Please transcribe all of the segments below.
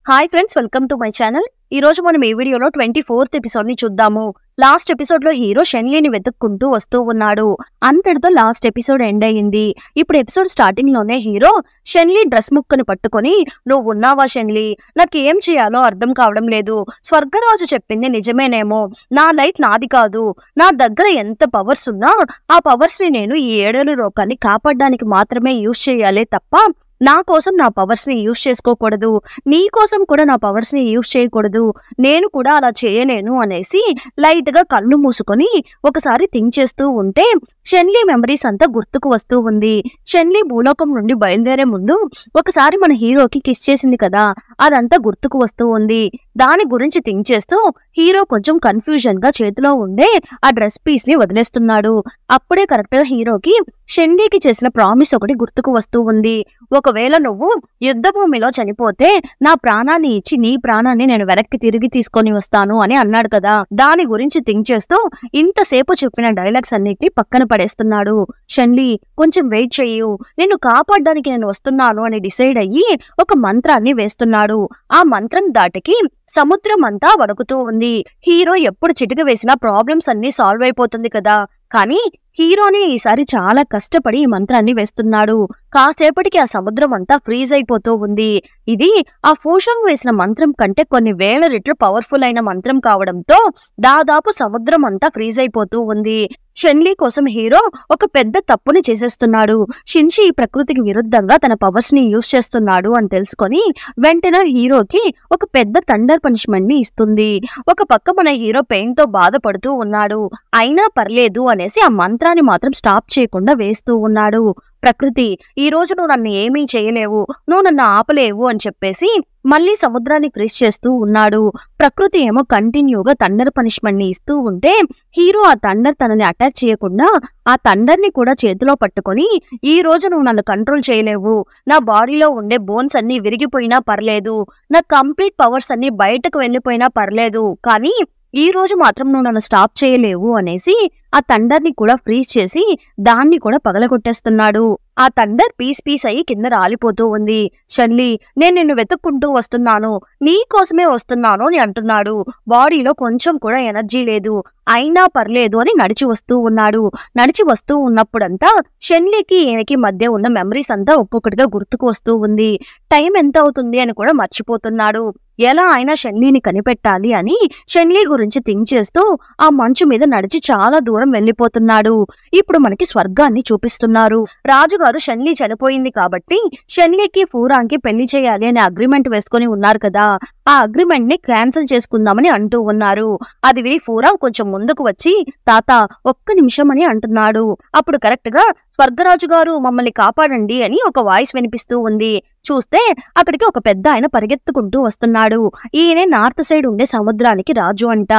Hi friends, welcome to my channel. ఈ రోజు మనం ఈ వీడియోలో 24th ఎపిసోడ్ ని చూద్దాము. లాస్ట్ ఎపిసోడ్ లో హీరో షెన్లీని వెతుక్కుంటూ వస్తూ ఉన్నాడు. అంతటితో లాస్ట్ ఎపిసోడ్ ఎండ్ అయ్యింది. ఇప్పుడు ఎపిసోడ్ స్టార్టింగ్ లోనే హీరో షెన్లీ డ్రెస్ ముక్కని పట్టుకొని, నువ్వు ఉన్నావా షెన్లీ, నాకు ఏం చేయాలో అర్థం కావడం లేదు. స్వర్గరాజు చెప్పింది నిజమేనేమో, నా లైఫ్ నాది కాదు. నా దగ్గర ఎంత పవర్స్ ఉన్నా ఆ పవర్స్ ని నేను ఈ ఏడేళ్ల లోకాన్ని కాపాడడానికి మాత్రమే యూజ్ చేయాలే తప్ప నా కోసం నా పవర్స్ ని యూజ్ చేసుకోకూడదు. నీ కోసం కూడా నా పవర్స్ ని యూజ్ చేయకూడదు. నేను కూడా అలా చేయలేను అనేసి లైట్ గా కళ్ళు మూసుకొని ఒకసారి థింక్ చేస్తూ ఉంటే షెన్లీ మెమరీస్ అంతా గుర్తుకు వస్తూ ఉంది. షెన్లీ భూలోకం నుండి బయలుదేరే ముందు ఒకసారి మన హీరోకి కిస్ చేసింది కదా, అదంతా గుర్తుకు వస్తూ ఉంది. దాని గురించి థింక్ చేస్తూ హీరో కొంచెం కన్ఫ్యూజన్ గా చేతిలో ఉండే ఆ డ్రెస్ పీస్ ని వదిలేస్తున్నాడు. అప్పుడే కరెక్ట్ గా హీరోకి షెన్లీకి చేసిన ప్రామిస్ ఒకటి గుర్తుకు వస్తూ ఉంది. ఒకవేళ నువ్వు యుద్ధ భూమిలో చనిపోతే నా ప్రాణాన్ని ఇచ్చి నీ ప్రాణాన్ని నేను వెనక్కి తిరిగి తీసుకొని వస్తాను అని అన్నాడు కదా. దాని గురించి థింక్ చేస్తూ ఇంతసేపు చెప్పిన డైలాగ్స్ అన్నిటిని పక్కన పడేస్తున్నాడు. షెన్లీ, కొంచెం వెయిట్ చెయ్యు, నిన్ను కాపాడడానికి నేను వస్తున్నాను అని డిసైడ్ అయ్యి ఒక మంత్రాన్ని వేస్తున్నాడు. ఆ మంత్రం దాటికి సముద్రం అంతా వణుకుతూ ఉంది. హీరో ఎప్పుడు చిటిక వేసినా ప్రాబ్లమ్స్ అన్ని సాల్వ్ అయిపోతుంది కదా, కానీ హీరోని ఈసారి చాలా కష్టపడి ఈ మంత్రాన్ని వేస్తున్నాడు. కాసేపటికి ఆ సముద్రం అంతా ఫ్రీజ్ అయిపోతూ ఉంది. ఇది ఆ ఫూషంగ్ వేసిన మంత్రం కంటే కొన్ని వేల రెట్లు పవర్ఫుల్ అయిన మంత్రం కావడంతో దాదాపు సముద్రం అంతా ఫ్రీజ్ అయిపోతూ ఉంది. షెన్లీ కోసం హీరో ఒక పెద్ద తప్పుని చేసేస్తున్నాడు. షిన్షి ఈ ప్రకృతికి విరుద్ధంగా తన పవర్స్ ని యూజ్ చేస్తున్నాడు అని తెలుసుకొని వెంటనే హీరోకి ఒక పెద్ద థండర్ పనిష్మెంట్ ని ఇస్తుంది. ఒక పక్క మన హీరో పెయిన్ తో బాధపడుతూ ఉన్నాడు. అయినా పర్లేదు అనేసి ఆ మంత్రాన్ని మాత్రం స్టాప్ చేయకుండా వేస్తూ ఉన్నాడు. ప్రకృతి, ఈ రోజు నువ్వు నన్ను ఏమీ చేయలేవు, నువ్వు నన్ను ఆపలేవు అని చెప్పేసి మళ్ళీ సముద్రాన్ని క్రిష్ చేస్తూ ఉన్నాడు. ప్రకృతి ఏమో కంటిన్యూగా థండర్ పనిష్మెంట్ ని ఇస్తూ ఉంటే హీరో ఆ థండర్ తనని అటాక్ చేయకుండా ఆ థండర్ ని కూడా చేతిలో పట్టుకొని, ఈ రోజు నువ్వు నన్ను కంట్రోల్ చేయలేవు, నా బాడీలో ఉండే బోన్స్ అన్ని విరిగిపోయినా పర్లేదు, నా కంప్లీట్ పవర్స్ అన్ని బయటకు వెళ్ళిపోయినా పర్లేదు, కానీ ఈ రోజు మాత్రం నువ్వు నన్ను స్టాప్ చేయలేవు అనేసి ఆ థండర్ ని కూడా ఫ్రీజ్ చేసి దాన్ని కూడా పగలగొట్టేస్తున్నాడు. ఆ థండర్ పీస్ పీస్ అయ్యి కింద రాలిపోతూ ఉంది. షెన్లీ, నేను నిన్ను వెతుక్కుంటూ వస్తున్నాను, నీ కోసమే వస్తున్నాను అని అంటున్నాడు. బాడీలో కొంచెం కూడా ఎనర్జీ లేదు, అయినా పర్లేదు అని నడిచి వస్తూ ఉన్నాడు. నడిచి వస్తూ ఉన్నప్పుడంతా షెన్లీకి ఈయనకి మధ్య ఉన్న మెమరీస్ అంతా ఒక్కొక్కటిగా గుర్తుకు వస్తూ ఉంది. టైం ఎంత అవుతుంది అని కూడా మర్చిపోతున్నాడు. ఎలా అయినా షెన్లీని కనిపెట్టాలి అని షెన్లీ గురించి థింక్ చేస్తూ ఆ మంచు మీద నడిచి చాలా దూరం వెళ్లిపోతున్నాడు. ఇప్పుడు మనకి స్వర్గాన్ని చూపిస్తున్నారు. రాజుగారు షెన్లీ చనిపోయింది కాబట్టి షెన్లీకి ఫూరాంకి పెళ్లి చేయాలి అనే అగ్రిమెంట్ వేసుకుని ఉన్నారు కదా, ఆ అగ్రిమెంట్ ని క్యాన్సిల్ చేసుకుందామని అంటూ ఉన్నారు. అది విని ఫూరాం కొంచెం ముందుకు వచ్చి, తాత ఒక్క నిమిషం అని అంటున్నాడు. అప్పుడు కరెక్ట్ గా స్వర్గరాజు గారు మమ్మల్ని కాపాడండి అని ఒక వాయిస్ వినిపిస్తూ ఉంది. చూస్తే అక్కడికి ఒక పెద్ద ఆయన పరిగెత్తుకుంటూ వస్తున్నాడు. ఈయనే నార్త్ సైడ్ ఉండే సముద్రానికి రాజు అంట.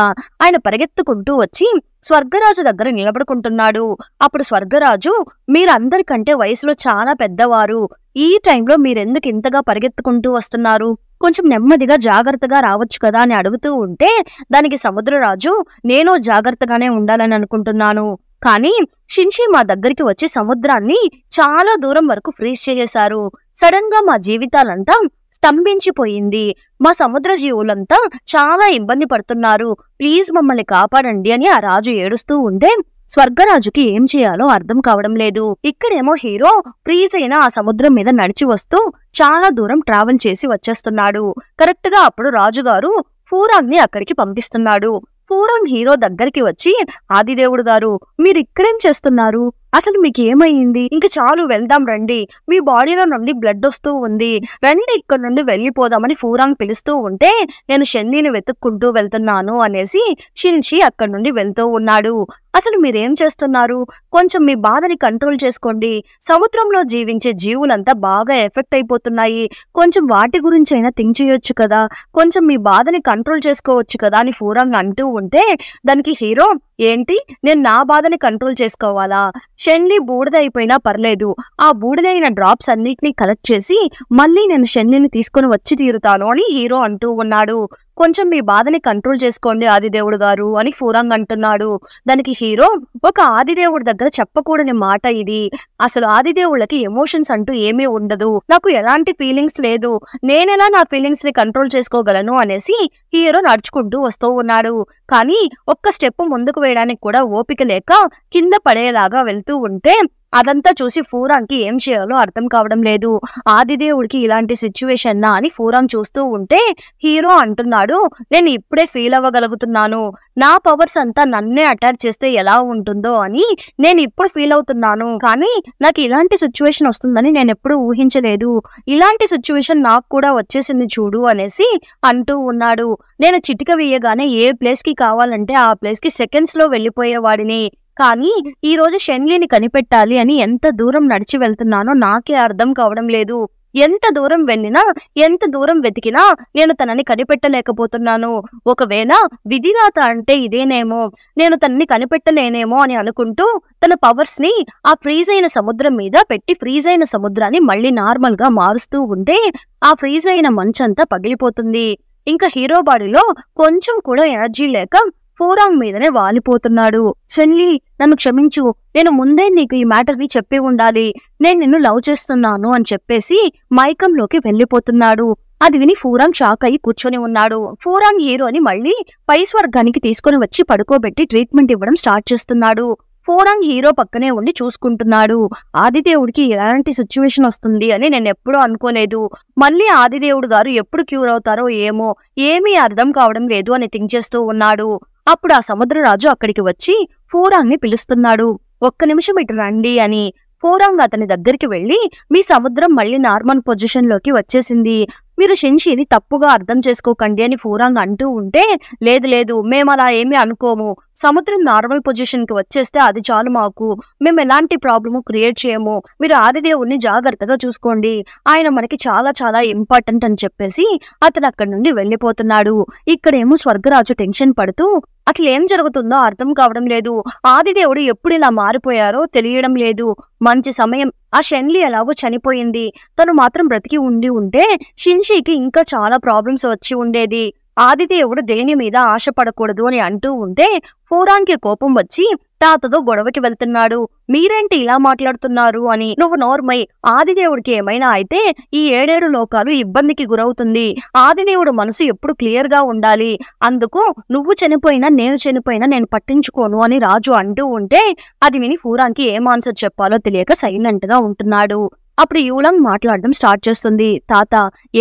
ఆయన పరిగెత్తుకుంటూ వచ్చి స్వర్గరాజు దగ్గర నిలబడుకుంటున్నాడు. అప్పుడు స్వర్గరాజు, మీరందరికంటే వయసులో చాలా పెద్దవారు, ఈ టైంలో మీరెందుకు ఇంతగా పరిగెత్తుకుంటూ వస్తున్నారు, కొంచెం నెమ్మదిగా జాగ్రత్తగా రావచ్చు కదా అని అడుగుతూ ఉంటే దానికి సముద్రరాజు, నేను జాగ్రత్తగానే ఉండాలని అనుకుంటున్నాను, కానీ షిన్షి మా దగ్గరికి వచ్చి సముద్రాన్ని చాలా దూరం వరకు ఫ్రీజ్ చేసేశారు. సడన్ గా మా జీవితాలంతా స్తంభించిపోయింది, మా సముద్ర జీవులంతా చాలా ఇబ్బంది పడుతున్నారు, ప్లీజ్ మమ్మల్ని కాపాడండి అని ఆ రాజు ఏడుస్తూ ఉంటే స్వర్గరాజుకి ఏం చేయాలో అర్థం కావడం లేదు. ఇక్కడేమో హీరో ఫ్రీజ్ అయిన ఆ సముద్రం మీద నడిచి వస్తూ చాలా దూరం ట్రావెల్ చేసి వచ్చేస్తున్నాడు. కరెక్ట్ గా అప్పుడు రాజుగారు ఫూరాంగ్ ని అక్కడికి పంపిస్తున్నాడు. ఫూరాంగ్ హీరో దగ్గరికి వచ్చి, ఆదిదేవుడు గారు, మీరు ఇక్కడేం చేస్తున్నారు, అసలు మీకు ఏమైంది, ఇంక చాలు వెళ్దాం రండి, మీ బాడీలో నుండి బ్లడ్ వస్తూ ఉంది, రండి ఇక్కడ నుండి వెళ్ళిపోదామని ఫూరాంగ్ పిలుస్తూ ఉంటే నేను షెన్లీని వెతుక్కుంటూ వెళ్తున్నాను అనేసి షిన్షి అక్కడి నుండి వెళ్తూ ఉన్నాడు. అసలు మీరేం చేస్తున్నారు, కొంచెం మీ బాధని కంట్రోల్ చేసుకోండి, సముద్రంలో జీవించే జీవులంతా బాగా ఎఫెక్ట్ అయిపోతున్నాయి, కొంచెం వాటి గురించి అయినా థింక్ చేయొచ్చు కదా, కొంచెం మీ బాధని కంట్రోల్ చేసుకోవచ్చు కదా అని ఫూరాంగ్ అంటూ ఉంటే దానికి హీరో, ఏంటి నేను నా బాధని కంట్రోల్ చేసుకోవాలా, షెన్లీ బూడిద అయిపోయినా పర్లేదు, ఆ బూడిదైన డ్రాప్స్ అన్నిటినీ కలెక్ట్ చేసి మళ్ళీ నేను షెన్లీని తీసుకుని వచ్చి తీరుతాను అని హీరో అంటూ ఉన్నాడు. కొంచెం మీ బాధని కంట్రోల్ చేసుకోండి ఆదిదేవుడు గారు అని ఫూరాంగ్ అంటున్నాడు. దానికి హీరో, ఒక ఆదిదేవుడి దగ్గర చెప్పకూడని మాట ఇది. అసలు ఆదిదేవుళ్ళకి ఎమోషన్స్ అంటూ ఏమీ ఉండదు, నాకు ఎలాంటి ఫీలింగ్స్ లేదు, నేనెలా నా ఫీలింగ్స్ ని కంట్రోల్ చేసుకోగలను అనేసి హీరో నడుచుకుంటూ వస్తూ ఉన్నాడు. కానీ ఒక్క స్టెప్ ముందుకు వేయడానికి కూడా ఓపిక లేక కింద పడేలాగా వెళ్తూ ఉంటే అదంతా చూసి ఫూరాంగ్కి ఏం చేయాలో అర్థం కావడం లేదు. ఆదిదేవుడికి ఇలాంటి సిచ్యువేషన్ నా అని ఫూరాంగ్ చూస్తూ ఉంటే హీరో అంటున్నాడు, నేను ఇప్పుడే ఫీల్ అవ్వగలుగుతున్నాను, నా పవర్స్ అంతా నన్నే అటాక్ చేస్తే ఎలా ఉంటుందో అని నేను ఇప్పుడు ఫీల్ అవుతున్నాను. కానీ నాకు ఇలాంటి సిచ్యువేషన్ వస్తుందని నేను ఎప్పుడూ ఊహించలేదు, ఇలాంటి సిచ్యువేషన్ నాకు కూడా వచ్చేసింది చూడు అనేసి అంటూ ఉన్నాడు. నేను చిటిక వేయగానే ఏ ప్లేస్ కి కావాలంటే ఆ ప్లేస్ కి సెకండ్స్ లో వెళ్ళిపోయేవాడిని, కానీ ఈ రోజు షెన్లీని కనిపెట్టాలి అని ఎంత దూరం నడిచి వెళ్తున్నానో నాకే అర్థం కావడం లేదు. ఎంత దూరం వెళ్ళినా, ఎంత దూరం వెతికినా నేను తనని కనిపెట్టలేకపోతున్నాను. ఒకవేళ విధిరాత అంటే ఇదేనేమో, నేను తనని కనిపెట్టలేనేమో అని అనుకుంటూ తన పవర్స్ ని ఆ ఫ్రీజ్ అయిన సముద్రం మీద పెట్టి ఫ్రీజ్ అయిన సముద్రాన్ని మళ్ళీ నార్మల్ గా మారుస్తూ ఉంటే ఆ ఫ్రీజ్ అయిన మంచంతా పగిలిపోతుంది. ఇంకా హీరో బాడీలో కొంచెం కూడా ఎనర్జీ లేక ఫూరాంగ్ మీదనే వాలిపోతున్నాడు. షెన్లీ, నన్ను క్షమించు, నేను ముందే నీకు ఈ మ్యాటర్ ని చెప్పి ఉండాలి, నేను నిన్ను లవ్ చేస్తున్నాను అని చెప్పేసి మైకంలోకి వెళ్లిపోతున్నాడు. అది విని ఫూరాంగ్ షాక్ అయ్యి కూర్చొని ఉన్నాడు. ఫూరాంగ్ హీరోని మళ్ళీ పై స్వర్గానికి తీసుకుని వచ్చి పడుకోబెట్టి ట్రీట్మెంట్ ఇవ్వడం స్టార్ట్ చేస్తున్నాడు. ఫూరాంగ్ హీరో పక్కనే ఉండి చూసుకుంటున్నాడు. ఆదిదేవుడికి ఎలాంటి సిచ్యువేషన్ వస్తుంది అని నేను ఎప్పుడూ అనుకోలేదు, మళ్ళీ ఆదిదేవుడు గారు ఎప్పుడు క్యూర్ అవుతారో ఏమో, ఏమీ అర్థం కావడం లేదు అని థింక్ చేస్తూ ఉన్నాడు. అప్పుడు ఆ సముద్రరాజు అక్కడికి వచ్చి ఫూరాంగ్ ని పిలుస్తున్నాడు. ఒక్క నిమిషం ఇటు రండి అని. ఫూరాంగ్ అతని దగ్గరికి వెళ్లి, మీ సముద్రం మళ్ళీ నార్మల్ పొజిషన్ లోకి వచ్చేసింది, మీరు షిన్షిని తప్పుగా అర్థం చేసుకోకండి అని ఫూరాంగ్ అంటూ ఉంటే, లేదు లేదు, మేమలా ఏమీ అనుకోము, సముద్రం నార్మల్ పొజిషన్ కి వచ్చేస్తే అది చాలు మాకు, మేము ఎలాంటి ప్రాబ్లము క్రియేట్ చేయము, మీరు ఆదిదేవుడిని జాగ్రత్తగా చూసుకోండి, ఆయన మనకి చాలా చాలా ఇంపార్టెంట్ అని చెప్పేసి అతను అక్కడి నుండి వెళ్లిపోతున్నాడు. ఇక్కడేమో స్వర్గరాజు టెన్షన్ పడుతూ అసలు ఏం జరుగుతుందో అర్థం కావడం లేదు, ఆదిదేవుడు ఎప్పుడు ఇలా మారిపోయారో తెలియడం లేదు, మంచి సమయం, ఆ షెన్లీ ఎలాగో చనిపోయింది, తను మాత్రం బ్రతికి ఉంటే షిన్షీకి ఇంకా చాలా ప్రాబ్లమ్స్ వచ్చి ఉండేది, ఆదిదేవుడు దేని మీద ఆశపడకూడదు అని అంటూ ఉంటే ఫూరాంగ్కి కోపం వచ్చి తాతతో గొడవకి వెళ్తున్నాడు. మీరేంటి ఇలా మాట్లాడుతున్నారు అని. నువ్వు నోర్మై, ఆదిదేవుడికి ఏమైనా అయితే ఈ 7 లోకాలు ఇబ్బందికి గురవుతుంది, ఆదిదేవుడు మనసు ఎప్పుడు క్లియర్ గా ఉండాలి, అందుకు నువ్వు చనిపోయినా నేను చనిపోయినా నేను పట్టించుకోను అని రాజు అంటూ ఉంటే అది విని ఫూరాంగ్కి ఏం ఆన్సర్ చెప్పాలో తెలియక సైలెంట్ గా ఉంటున్నాడు. అప్పుడు యూలాంగ్ మాట్లాడడం స్టార్ట్ చేస్తుంది. తాత,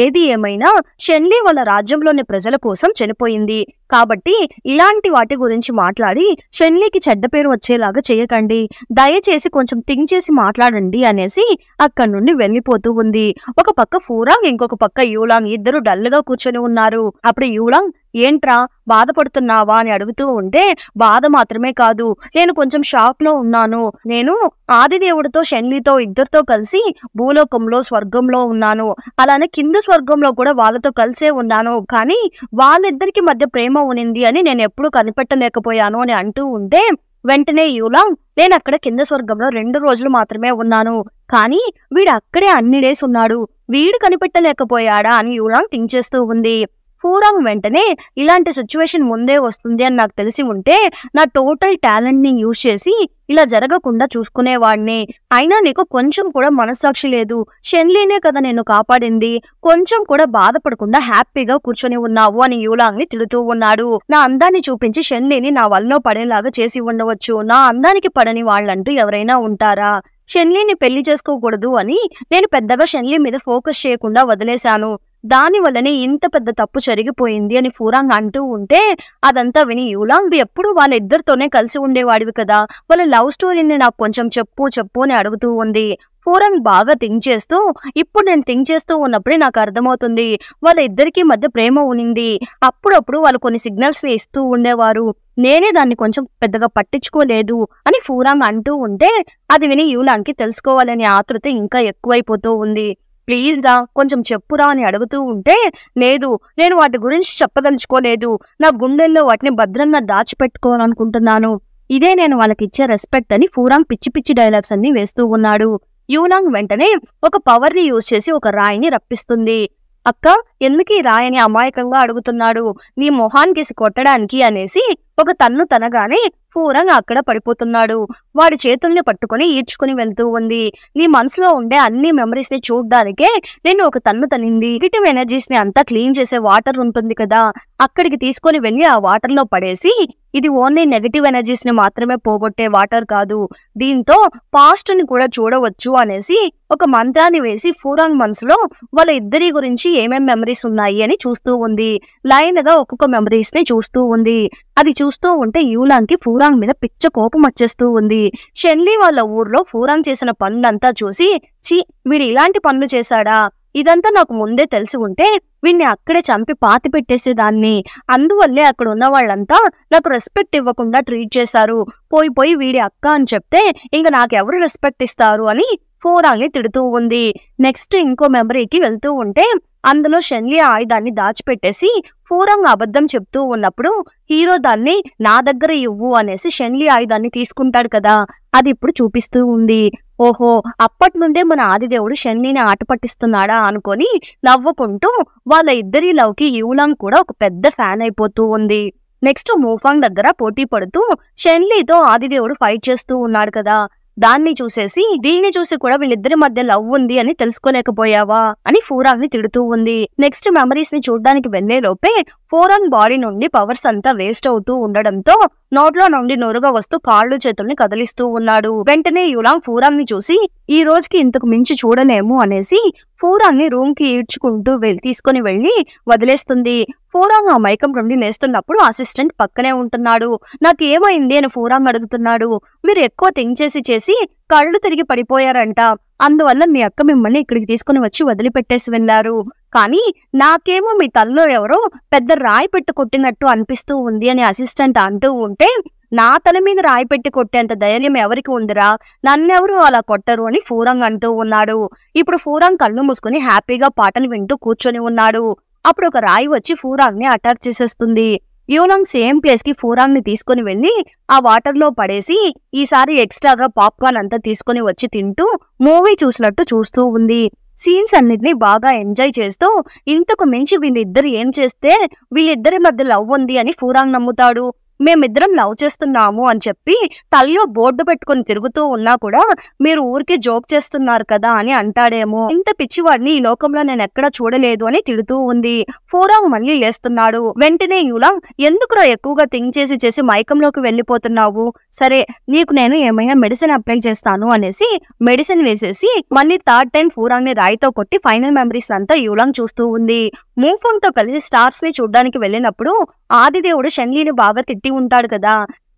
ఏది ఏమైనా షెన్లీ వాళ్ళ రాజ్యంలోని ప్రజల కోసం చనిపోయింది, కాబట్టి ఇలాంటి వాటి గురించి మాట్లాడి షెన్లీకి చెడ్డ పేరు వచ్చేలాగా చేయకండి, దయచేసి కొంచెం థింక్ చేసి మాట్లాడండి అనేసి అక్కడి నుండి వెళ్లిపోతూ ఉంది. ఒక పక్క ఫూరాంగ్, ఇంకొక పక్క యూలాంగ్ ఇద్దరు డల్గా కూర్చొని ఉన్నారు. అప్పుడు యూలాంగ్, ఏంట్రా బాధపడుతున్నావా అని అడుగుతూ ఉంటే, బాధ మాత్రమే కాదు, నేను కొంచెం షాక్ లో ఉన్నాను, నేను ఆదిదేవుడితో షెన్లీతో ఇద్దరితో కలిసి భూలోకంలో స్వర్గంలో ఉన్నాను, అలానే కింద స్వర్గంలో కూడా వాళ్ళతో కలిసే ఉన్నాను, కానీ వాళ్ళిద్దరికి మధ్య ప్రేమ ఉనింది అని నేను ఎప్పుడూ కనిపెట్టలేకపోయాను అని అంటూ ఉంటే వెంటనే యూలాంగ్, నేను అక్కడ కింద స్వర్గంలో 2 రోజులు మాత్రమే ఉన్నాను, కానీ వీడు అక్కడే అన్ని డేస్ ఉన్నాడు, వీడు కనిపెట్టలేకపోయాడా అని యూలాంగ్ థింక్ చేస్తూ ఉంది. ఫూరాంగ్ వెంటనే, ఇలాంటి సిచ్యువేషన్ ముందే వస్తుంది అని నాకు తెలిసి ఉంటే నా టోటల్ టాలెంట్ ని యూజ్ చేసి ఇలా జరగకుండా చూసుకునేవాడిని, అయినా నీకు కొంచెం కూడా మనస్సాక్షి లేదు, షెన్లీనే కదా నేను కాపాడింది, కొంచెం కూడా బాధపడకుండా హ్యాపీగా కూర్చొని ఉన్నావు అని యూలాంగ్ ని తిడుతూ ఉన్నాడు. నా అందాన్ని చూపించి షెన్లీని నా వల్లో పడేలాగా చేసి ఉండవచ్చు, నా అందానికి పడని వాళ్ళంటూ ఎవరైనా ఉంటారా, షెన్లీని పెళ్లి చేసుకోకూడదు అని నేను పెద్దగా షెన్లీ మీద ఫోకస్ చేయకుండా వదిలేశాను, దానివల్లనే ఇంత పెద్ద తప్పు జరిగిపోయింది అని ఫూరాంగ్ అంటూ ఉంటే అదంతా విని యూలాంగ్, ఎప్పుడు వాళ్ళిద్దరితోనే కలిసి ఉండేవాడివి కదా, వాళ్ళ లవ్ స్టోరీని నాకు కొంచెం చెప్పు అని అడుగుతూ ఉంది. ఫూరాంగ్ బాగా థింక్ చేస్తూ, ఇప్పుడు నేను థింక్ చేస్తూ ఉన్నప్పుడే నాకు అర్థమవుతుంది, వాళ్ళ ఇద్దరికి మధ్య ప్రేమ ఉనింది, అప్పుడప్పుడు వాళ్ళు కొన్ని సిగ్నల్స్ ఇస్తూ ఉండేవారు, నేనే దాన్ని కొంచెం పెద్దగా పట్టించుకోలేదు అని ఫూరాంగ్ అంటూ ఉంటే అది విని యూలాంగ్కి తెలుసుకోవాలనే ఆతృత ఇంకా ఎక్కువైపోతూ ఉంది. ప్లీజ్ రా, కొంచెం చెప్పురా అని అడుగుతూ ఉంటే, లేదు, నేను వాటి గురించి చెప్పదలుచుకోలేదు, నా గుండెల్లో వాటిని భద్రంగా దాచిపెట్టుకోవాలనుకుంటున్నాను, ఇదే నేను వాళ్ళకి ఇచ్చే రెస్పెక్ట్ అని ఫూరాంగ్ పిచ్చి పిచ్చి డైలాగ్స్ అన్ని వేస్తూ ఉన్నాడు. యూలాంగ్ వెంటనే ఒక పవర్ ని యూజ్ చేసి ఒక రాయిని రప్పిస్తుంది. అక్క ఎందుకు ఈ రాయని అమాయకంగా అడుగుతున్నాడు, నీ మొహానికేసి కొట్టడానికి అనేసి ఒక తన్ను తనగానే పూరంగ్ అక్కడ పడిపోతున్నాడు. వాడి చేతుల్ని పట్టుకుని ఈడ్చుకుని వెళ్తూ ఉంది. నీ మనసులో ఉండే అన్ని మెమరీస్ ని చూడ్డానికే నేను ఒక తన్ను తనింది. నెగిటివ్ ఎనర్జీస్ ని అంతా క్లీన్ చేసే వాటర్ ఉంటుంది కదా, అక్కడికి తీసుకొని వెళ్ళి ఆ వాటర్ లో పడేసి, ఇది ఓన్లీ నెగటివ్ ఎనర్జీస్ ని మాత్రమే పోగొట్టే వాటర్ కాదు, దీంతో పాస్ట్ ని కూడా చూడవచ్చు అనేసి ఒక మంత్రాన్ని వేసి పూరంగ్ మనసులో వాళ్ళ ఇద్దరి గురించి ఏమేం మెమరీస్ ఉన్నాయి అని చూస్తూ ఉంది. లైన్ గా ఒక్కొక్క మెమరీస్ ని చూస్తూ ఉంది. అది చూస్తూ ఉంటే యూలాంగ్ కి పూరాంగ్ మీద పిచ్చ కోపం వచ్చేస్తూ ఉంది. షెన్లీ వాళ్ళ ఊర్లో పూరాంగ్ చేసిన పనులంతా చూసి, ఛీ వీడు ఇలాంటి పనులు చేశాడా, ఇదంతా నాకు ముందే తెలిసి ఉంటే వీడిని అక్కడే చంపి పాతి పెట్టేసేదాన్ని, అందువల్లే అక్కడ ఉన్న వాళ్ళంతా నాకు రెస్పెక్ట్ ఇవ్వకుండా ట్రీట్ చేశారు, పోయి వీడి అక్క అని చెప్తే ఇంక నాకెవరు రెస్పెక్ట్ ఇస్తారు అని పూరాంగ్ ని తిడుతూ ఉంది. నెక్స్ట్ ఇంకో మెమరీకి వెళ్తూ ఉంటే అందులో షెన్లీ ఆయుధాన్ని దాచిపెట్టేసి పూరంగ్ అబద్ధం చెప్తూ ఉన్నప్పుడు హీరో దాన్ని నా దగ్గర ఇవ్వు అనేసి షెన్లీ ఆయుధాన్ని తీసుకుంటాడు కదా, అది ఇప్పుడు చూపిస్తూ ఉంది. ఓహో, అప్పటి నుండే మన ఆదిదేవుడు షెన్లీని ఆట పట్టిస్తున్నాడా అనుకొని నవ్వుకుంటూ వాళ్ళ ఇద్దరి లవ్ కి యూలాంగ్ కూడా ఒక పెద్ద ఫ్యాన్ అయిపోతూ ఉంది. నెక్స్ట్ మూఫాంగ్ దగ్గర పోటీ పడుతూ షెన్లీతో ఆదిదేవుడు ఫైట్ చేస్తూ ఉన్నాడు కదా, దాన్ని చూసేసి దీన్ని చూసి కూడా వీళ్ళిద్దరి మధ్య లవ్ ఉంది అని తెలుసుకోలేకపోయావా అని పూరాంగ్ ని తిడుతూ ఉంది. నెక్స్ట్ మెమరీస్ ని చూడ్డానికి వెళ్లే లోపే పూరాంగ్ బాడీ నుండి పవర్స్ అంతా వేస్ట్ అవుతూ ఉండడంతో నోట్లో నుండి నొరుగా వస్తూ కాళ్ళు చేతుల్ని కదిలిస్తూ ఉన్నాడు. వెంటనే యూలాంగ్ పూరాంగ్ ని చూసి ఈ రోజుకి ఇంతకు మించి చూడలేము అనేసి పూరాంగ్ ని రూమ్ కి ఈడ్చుకుంటూ తీసుకుని వెళ్లి వదిలేస్తుంది. పూరాంగ్ ఆ మైకం నుండి లేస్తున్నప్పుడు అసిస్టెంట్ పక్కనే ఉంటున్నాడు. నాకేమైంది అని పూరాంగ్ అడుగుతున్నాడు. మీరు ఎక్కువ థింక్ చేసి కళ్ళు తిరిగి పడిపోయారంట, అందువల్ల మీ అక్క మిమ్మల్ని ఇక్కడికి తీసుకుని వచ్చి వదిలిపెట్టేసి వెళ్ళారు, కానీ నాకేమో మీ తలలో ఎవరో పెద్ద రాయి పెట్టి కొట్టినట్టు అనిపిస్తూ ఉంది అని అసిస్టెంట్ అంటూ ఉంటే, నా తల మీద రాయి పెట్టి కొట్టేంత ధైర్యం ఎవరికి ఉందిరా, నన్నెవరు అలా కొట్టరు అని పూరాంగ్ అంటూ ఉన్నాడు. ఇప్పుడు పూరాంగ్ కళ్ళు మూసుకుని హ్యాపీగా పాటలు వింటూ కూర్చొని ఉన్నాడు. అప్పుడు ఒక రాయి వచ్చి పూరాంగ్ ని అటాక్ చేసేస్తుంది. యూలాంగ్ సేమ్ ప్లేస్ కి పూరాంగ్ ని తీసుకుని వెళ్లి ఆ వాటర్ లో పడేసి ఈసారి ఎక్స్ట్రాగా పాప్కార్న్ అంతా తీసుకుని వచ్చి తింటూ మూవీ చూసినట్టు చూస్తూ ఉంది. సీన్స్ అన్నిటినీ బాగా ఎంజాయ్ చేస్తూ ఇంతకు మించి వీళ్ళిద్దరు ఏం చేస్తే వీళ్ళిద్దరి మధ్య లవ్ ఉంది అని పూరాంగ్ నమ్ముతాడు. మేమిద్దరం లవ్ చేస్తున్నాము అని చెప్పి తల్లో బోర్డు పెట్టుకుని తిరుగుతూ ఉన్నా కూడా మీరు ఊరికే జోక్ చేస్తున్నారు కదా అని అంటాడేమో, ఇంత పిచ్చివాడిని ఈ లోకంలో నేను ఎక్కడా చూడలేదు అని తిడుతూ ఉంది. పూరాంగ్ మళ్ళీ లేస్తున్నాడు. వెంటనే యూలాంగ్ ఎందుకురా ఎక్కువగా థింక్ చేసి మైకంలోకి వెళ్ళిపోతున్నావు, సరే నీకు నేను ఏమైనా మెడిసిన్ అప్లై చేస్తాను అనేసి మెడిసిన్ వేసేసి మళ్ళీ థర్డ్ టైం పూరాంగ్ ని రాయితో కొట్టి ఫైనల్ మెమరీస్ అంతా యూలాంగ్ చూస్తూ ఉంది. మూఫాంగ్ తో కలిసి స్టార్స్ ని చూడ్డానికి వెళ్ళినప్పుడు ఆదిదేవుడు షెన్లీని బాగా తిట్టి ఉంటాడు కదా,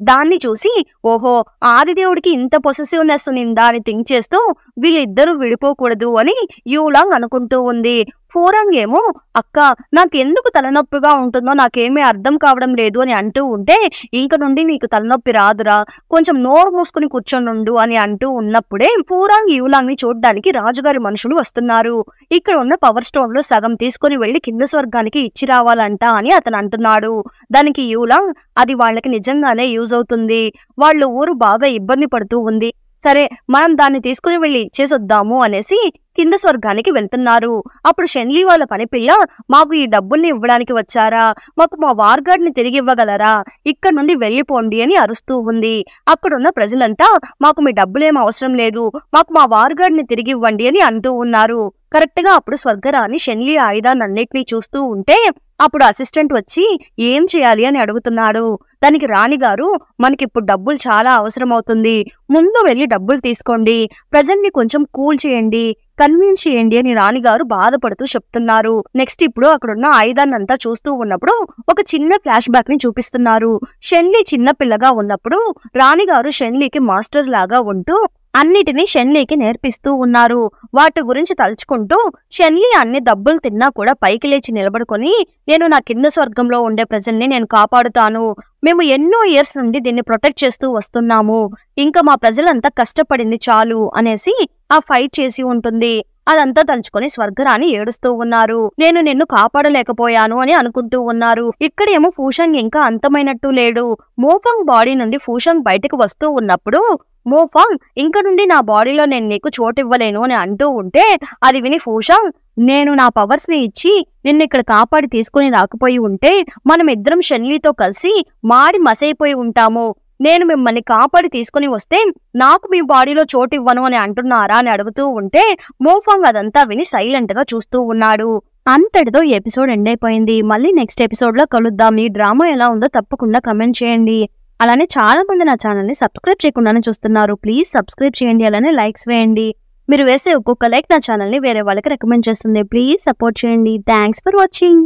దాన్ని చూసి ఓహో ఆదిదేవుడికి ఇంత పొసెసివ్నెస్ ఉందా అని థింక్ చేస్తూ వీళ్ళిద్దరూ విడిపోకూడదు అని యూలాంగ్ అనుకుంటూ ఉంది. పూరాంగ్ ఏమో అక్క నాకెందుకు తలనొప్పిగా ఉంటుందో నాకేమీ అర్థం కావడం లేదు అని అంటూ ఉంటే, ఇంక నుండి నీకు తలనొప్పి రాదురా, కొంచెం నోరు మూసుకుని కూర్చొనుండు అని అంటూ ఉన్నప్పుడే పూరాంగ్ యూలాంగ్ ని చూడ్డానికి రాజుగారి మనుషులు వస్తున్నారు. ఇక్కడ ఉన్న పవర్ స్టోన్ లో సగం తీసుకుని వెళ్లి కింద స్వర్గానికి ఇచ్చి రావాలంట అని అతను అంటున్నాడు. దానికి యూలాంగ్ అది వాళ్ళకి నిజంగానే యూజ్ అవుతుంది, వాళ్ళు ఊరు బాగా ఇబ్బంది పడుతూ ఉంది, సరే మనం దాన్ని తీసుకుని వెళ్లి ఇచ్చేసొద్దాము అనేసి కింద స్వర్గానికి వెళ్తున్నారు. అప్పుడు షెన్లీ వాళ్ళ పనిపిల్ల మాకు ఈ డబ్బుల్ని ఇవ్వడానికి వచ్చారా, మాకు మా వార్గార్డ్ ని తిరిగి ఇవ్వగలరా, ఇక్కడ నుండి వెళ్ళిపోండి అని అరుస్తూ ఉంది. అక్కడున్న ప్రజలంతా మాకు మీ డబ్బులేం అవసరం లేదు, మాకు మా వార్గార్డ్ ని తిరిగి ఇవ్వండి అని అంటూ ఉన్నారు. కరెక్ట్ గా అప్పుడు స్వర్గరాణి షెన్లీ ఆయుధాన్నిటినీ చూస్తూ ఉంటే అప్పుడు అసిస్టెంట్ వచ్చి ఏం చేయాలి అని అడుగుతున్నాడు. దానికి రాణిగారు మనకిప్పుడు డబ్బులు చాలా అవసరం అవుతుంది, ముందు వెళ్ళి డబ్బులు తీసుకోండి, ప్రజల్ని కొంచెం కూల్ చేయండి, కన్విన్స్ చేయండి అని రాణిగారు బాధపడుతూ చెప్తున్నారు. నెక్స్ట్ ఇప్పుడు అక్కడున్న ఆయుధాన్నంతా చూస్తూ ఉన్నప్పుడు ఒక చిన్న ఫ్లాష్ బ్యాక్ ని చూపిస్తున్నారు. షెన్లీ చిన్న పిల్లగా ఉన్నప్పుడు రాణిగారు షెన్లీకి మాస్టర్ లాగా ఉంటూ అన్నిటినీ షెన్లీకి నేర్పిస్తూ ఉన్నారు. వాటి గురించి తలుచుకుంటూ షెన్లీ అన్ని దెబ్బలు తిన్నా కూడా పైకి లేచి నిలబడుకొని నేను నా కింద స్వర్గంలో ఉండే ప్రజల్ని నేను కాపాడుతాను, మేము ఎన్నో ఇయర్స్ నుండి దీన్ని ప్రొటెక్ట్ చేస్తూ వస్తున్నాము, ఇంకా మా ప్రజలంతా కష్టపడింది చాలు అనేసి ఆ ఫైట్ చేసి ఉంటుంది. అదంతా తలుచుకొని స్వర్గరాణి ఏడుస్తూ ఉన్నారు. నేను నిన్ను కాపాడలేకపోయాను అని అనుకుంటూ ఉన్నారు. ఇక్కడేమో ఫూషంగ్ ఇంకా అంతమైనట్టు లేడు. మోఫంగ్ బాడీ నుండి ఫూషంగ్ బయటకు వస్తూ ఉన్నప్పుడు మోఫంగ్ ఇంక నుండి నా బాడీలో నేను నీకు చోటివ్వలేను అని అంటూ ఉంటే అది విని ఫూషంగ్, నేను నా పవర్స్ ని ఇచ్చి నిన్ను ఇక్కడ కాపాడి తీసుకుని రాకపోయి ఉంటే మనం ఇద్దరం షెన్లీతో కలిసి మాడి మసైపోయి ఉంటాము. నేను మిమ్మల్ని కాపాడి తీసుకుని వస్తే నాకు మీ బాడీలో చోటివ్వను అని అంటున్నారా అని అడుగుతూ ఉంటే మోఫంగ్ అదంతా విని సైలెంట్ గా చూస్తూ ఉన్నాడు. అంతటితో ఈ ఎపిసోడ్ ఎండ్ అయిపోయింది. మళ్ళీ నెక్స్ట్ ఎపిసోడ్ లో కలుద్దాం. ఈ డ్రామా ఎలా ఉందో తప్పకుండా కమెంట్ చేయండి. అలానే చాలా మంది నా ఛానల్ ని సబ్స్క్రైబ్ చేయకుండానే చూస్తున్నారు. ప్లీజ్ సబ్స్క్రైబ్ చేయండి. అలానే లైక్స్ వేయండి. మీరు వేసే ఒక్కొక్క లైక్ నా ఛానల్ ని వేరే వాళ్ళకి రికమెండ్ చేస్తుంది. ప్లీజ్ సపోర్ట్ చేయండి. Thanks for watching.